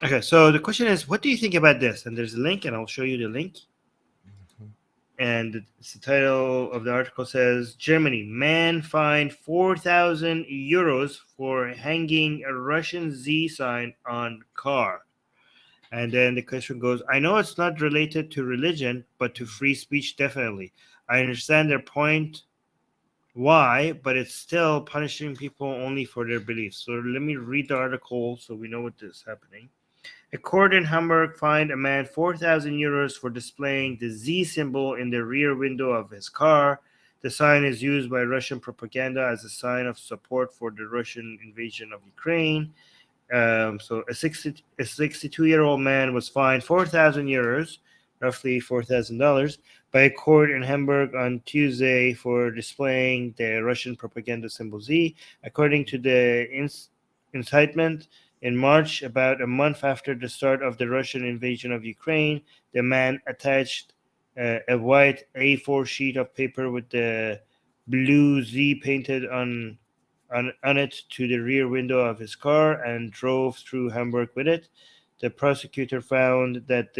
Okay, so the question is, what do you think about this? And there's a link, and I'll show you the link. And the title of the article says, Germany, man fined 4,000 euros for hanging a Russian Z sign on car. And then the question goes, I know it's not related to religion, but to free speech, definitely. I understand their point, why, but it's still punishing people only for their beliefs. So let me read the article so we know what is happening. A court in Hamburg fined a man 4,000 euros for displaying the Z symbol in the rear window of his car. The sign is used by Russian propaganda as a sign of support for the Russian invasion of Ukraine. So a 62-year-old man was fined 4,000 euros, roughly $4,000, by a court in Hamburg on Tuesday for displaying the Russian propaganda symbol Z. According to the incitement, in March, about a month after the start of the Russian invasion of Ukraine, the man attached a white A4 sheet of paper with the blue Z painted on it to the rear window of his car and drove through Hamburg with it. The prosecutor found that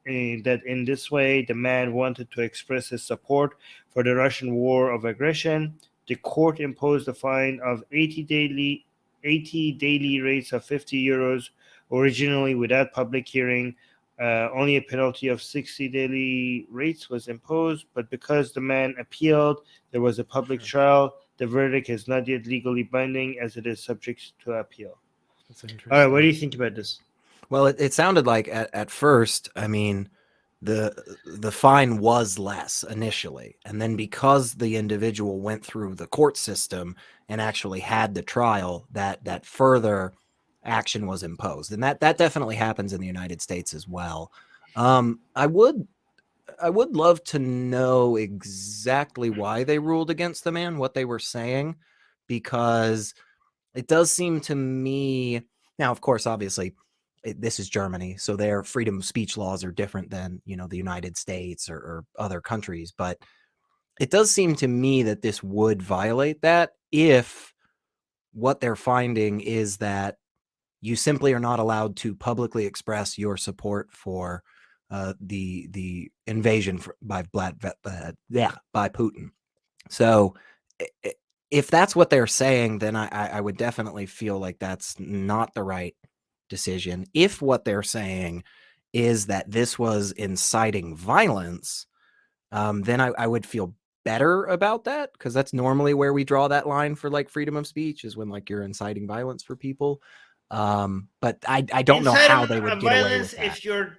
in this way the man wanted to express his support for the Russian war of aggression. The court imposed a fine of 80 daily rates of 50 euros, originally without public hearing. Only a penalty of 60 daily rates was imposed, but because the man appealed, there was a public trial. The verdict is not yet legally binding as it is subject to appeal. That's interesting. All right, what do you think about this? Well, it sounded like at first, I mean, the fine was less initially, and then because the individual went through the court system and actually had the trial, that further action was imposed, and that definitely happens in the United States as well. I would love to know exactly why they ruled against the man, what they were saying, because it does seem to me now, of course, obviously, this is Germany, so their freedom of speech laws are different than the United States or other countries. But it does seem to me that this would violate that if what they're finding is that you simply are not allowed to publicly express your support for the invasion by Putin. So if that's what they're saying, then I would definitely feel like that's not the right decision. If what they're saying is that this was inciting violence, then I would feel better about that, because that's normally where we draw that line for like freedom of speech, is when like you're inciting violence for people. But I don't know how they would get away with that. If you're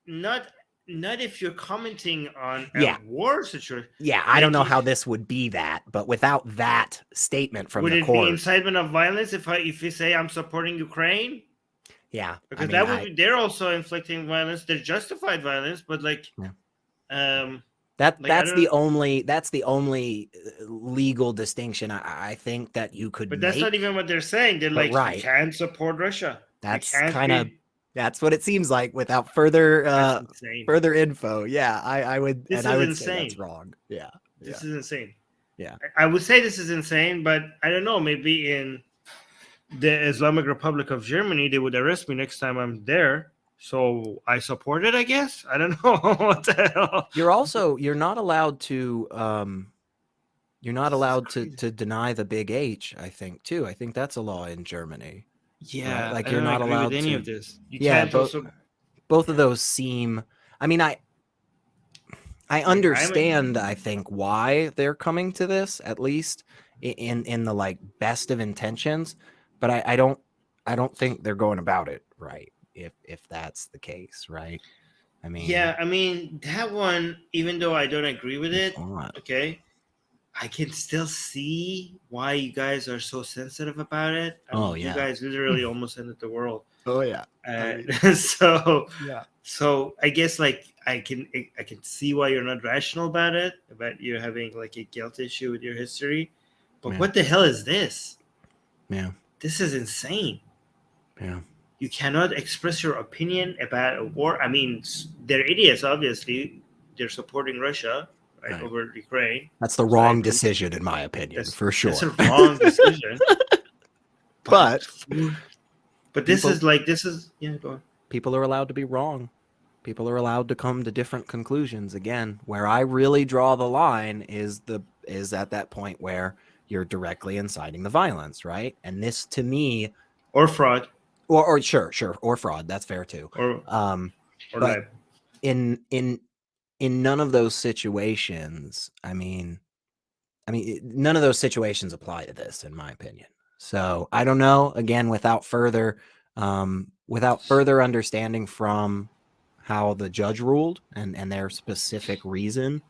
not if you're commenting on Yeah. a war situation. Yeah, I don't know how this would be that, but without that statement from would the it court, be incitement of violence if you say I'm supporting Ukraine? Yeah, because that would be, they're also inflicting violence. They're justified violence, but like, that's the only legal distinction I think that you could. But that's make. Not even what they're saying. They're like, right. You can't support Russia. That's kind of. That's what it seems like without further info. Yeah, I would. This and I would insane. say that's wrong. Yeah, this is insane. Yeah, I would say this is insane, but I don't know. Maybe in the Islamic Republic of Germany, they would arrest me next time I'm there. So I support it, I guess. I don't know what the hell. You're not allowed to. You're not allowed to deny the big H, I think, too. I think that's a law in Germany. Yeah, right? Like I you're not agree allowed with any to. of this. You yeah, can't both of those seem. I mean, I understand. I think why they're coming to this, at least in the like best of intentions, but I don't think they're going about it right. If that's the case, right? I mean, yeah, I mean that one. Even though I don't agree with it, okay, I can still see why you guys are so sensitive about it. I mean, you guys literally almost ended the world. Oh yeah. So I guess like I can see why you're not rational about it, about you having like a guilt issue with your history. But what the hell is this? Yeah. This is insane. Yeah. You cannot express your opinion about a war. I mean, they're idiots, obviously. They're supporting Russia, right. over Ukraine. That's the wrong decision, in my opinion, for sure. That's a wrong decision. but But People go on. people are allowed to be wrong. People are allowed to come to different conclusions. Again, where I really draw the line is at that point where you're directly inciting the violence, right? And this, to me, Or fraud, or sure, or fraud. That's fair too. or But libel. in none of those situations, none of those situations apply to this, in my opinion. So I don't know. Again, without further understanding from how the judge ruled and their specific reason,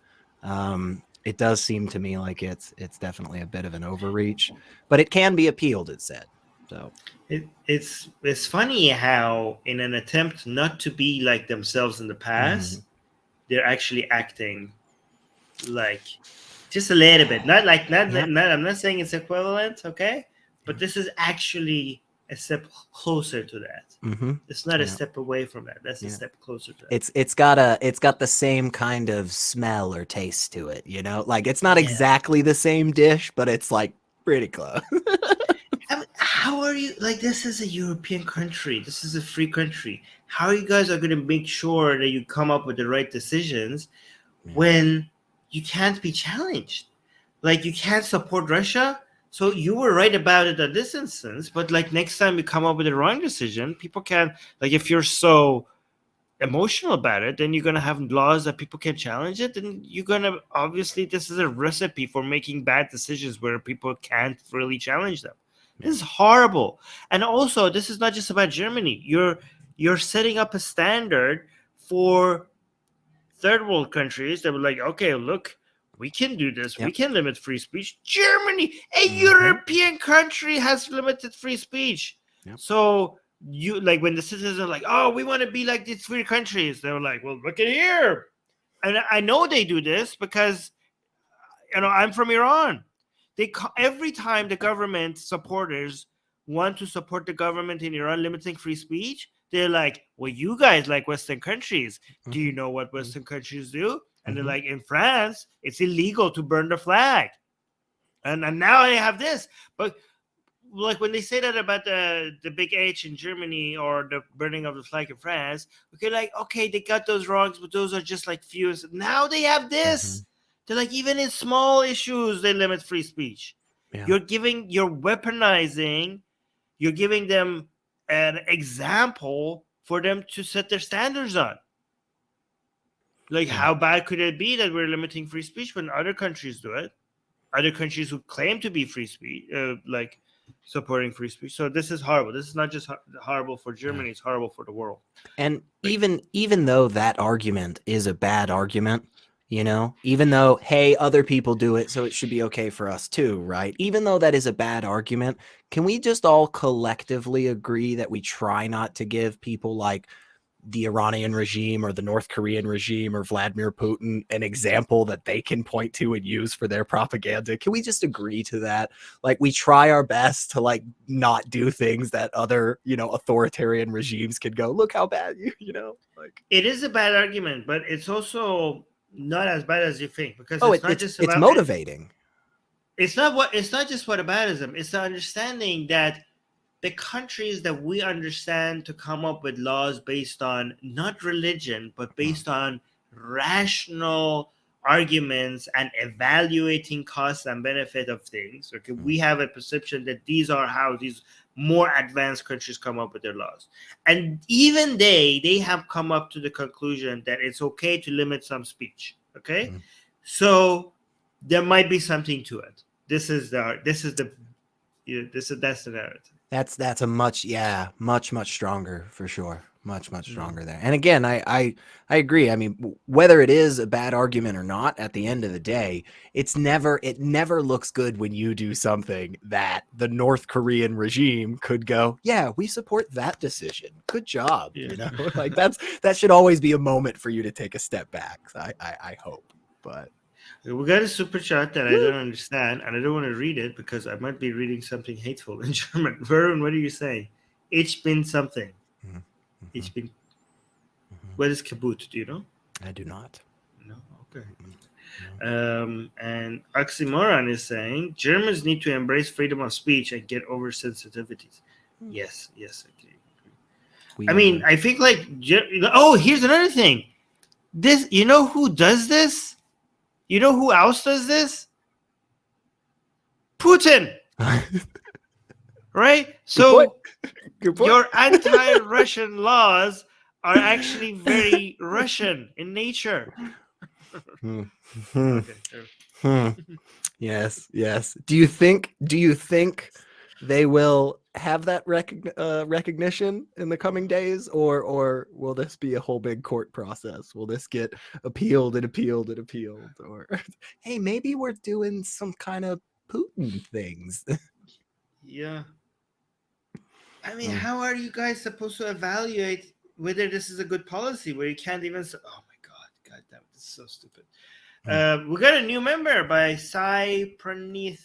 it does seem to me like it's definitely a bit of an overreach, but it can be appealed. It said so. It's funny how, in an attempt not to be like themselves in the past, they're actually acting like just a little bit. Not I'm not saying it's equivalent, okay? But this is actually a step closer to that. It's not a step away from that. That's a step closer to that. It's got the same kind of smell or taste to it, you know? Like, it's not exactly the same dish, but it's like pretty close. How are you, like, this is a European country. This is a free country. How you guys are going to make sure that you come up with the right decisions when you can't be challenged? Like, you can't support Russia. So you were right about it in this instance, but like next time you come up with the wrong decision, people can, like, if you're so emotional about it, then you're going to have laws that people can challenge it. And you're going to, obviously, this is a recipe for making bad decisions where people can't really challenge them. This is horrible. And also, this is not just about Germany. You're setting up a standard for third world countries that were like, okay, look, we can do this. We can limit free speech. Germany, a European country, has limited free speech. So you, like, when the citizens are like, oh, we want to be like these free countries, they're like, well, look at here. And I know they do this because, I'm from Iran. Every time the government supporters want to support the government in Iran limiting free speech, they're like, well, you guys like Western countries. Do you know what Western countries do? And they're like, in France, it's illegal to burn the flag. And now they have this. But like when they say that about the big H in Germany or the burning of the flag in France, okay, they got those wrongs, but those are just like few. Now they have this. They're like, even in small issues, they limit free speech. You're weaponizing, you're giving them an example for them to set their standards on. Like, how bad could it be that we're limiting free speech when other countries do it? Other countries who claim to be free speech, like supporting free speech. So this is horrible. This is not just horrible for Germany; it's horrible for the world. And even though that argument is a bad argument, even though, hey, other people do it, so it should be okay for us too, right? Even though that is a bad argument, can we just all collectively agree that we try not to give people like the Iranian regime or the North Korean regime or Vladimir Putin an example that they can point to and use for their propaganda? Can we just agree to that? Like, we try our best to like not do things that other, authoritarian regimes could go, look how bad like. It is a bad argument, but it's also not as bad as you think, because it's motivating. It's not just whataboutism. It's the understanding that the countries that we understand to come up with laws based on not religion, but based on rational arguments and evaluating costs and benefit of things. Okay, we have a perception that these are how these more advanced countries come up with their laws. And even they have come up to the conclusion that it's okay to limit some speech. Okay, so there might be something to it. That's the narrative. That's a much stronger, for sure. Much stronger there. And again, I agree. I mean, whether it is a bad argument or not, at the end of the day, it never looks good when you do something that the North Korean regime could go, yeah, we support that decision. Good job. Like that should always be a moment for you to take a step back. I hope. But we got a super chat that I don't understand, and I don't want to read it because I might be reading something hateful in German. Vern, what are you saying? Ich bin something. Ich bin. What is kaputt? Do you know? I do not. No? Okay. And Oxymoron is saying Germans need to embrace freedom of speech and get over sensitivities. Yes, yes. Okay. We, I mean, I think like, oh, here's another thing. This, you know who does this? You know who else does this? Putin, right? good point. So Good point. your anti-Russian laws are actually very Russian in nature. Hmm. Hmm. Okay. Hmm. Yes, yes. Do you think they will have that recognition in the coming days, or will this be a whole big court process? Will this get appealed and appealed and appealed? Or hey, maybe we're doing some kind of Putin things. Yeah. I mean, Hmm. how are you guys supposed to evaluate whether this is a good policy where you can't even say, oh my God damn, this is so stupid. We got a new member by Sai Pranithij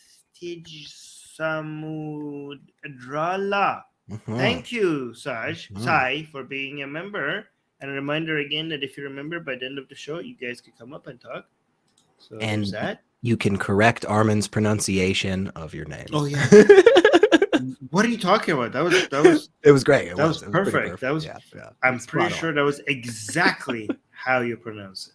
Samudrala. Mhm. Thank you, Sai, Mhm. for being a member. And a reminder again that if you remember, by the end of the show, you guys can come up and talk. So there's And that. you can correct Armin's pronunciation of your name. Oh yeah. What are you talking about? That was It was great. It that was. was It was pretty perfect. That perfect. was. Yeah, yeah. It I'm was pretty spot sure on. that was exactly how you pronounce it.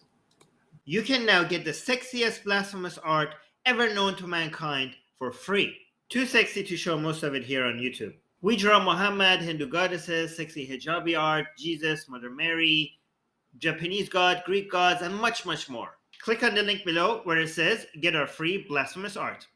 You can now get the sexiest blasphemous art ever known to mankind for free. Too sexy to show most of it here on YouTube. We draw Muhammad, Hindu goddesses, sexy hijabi art, Jesus, Mother Mary, Japanese god, Greek gods, and much, much more. Click on the link below where it says get our free blasphemous art.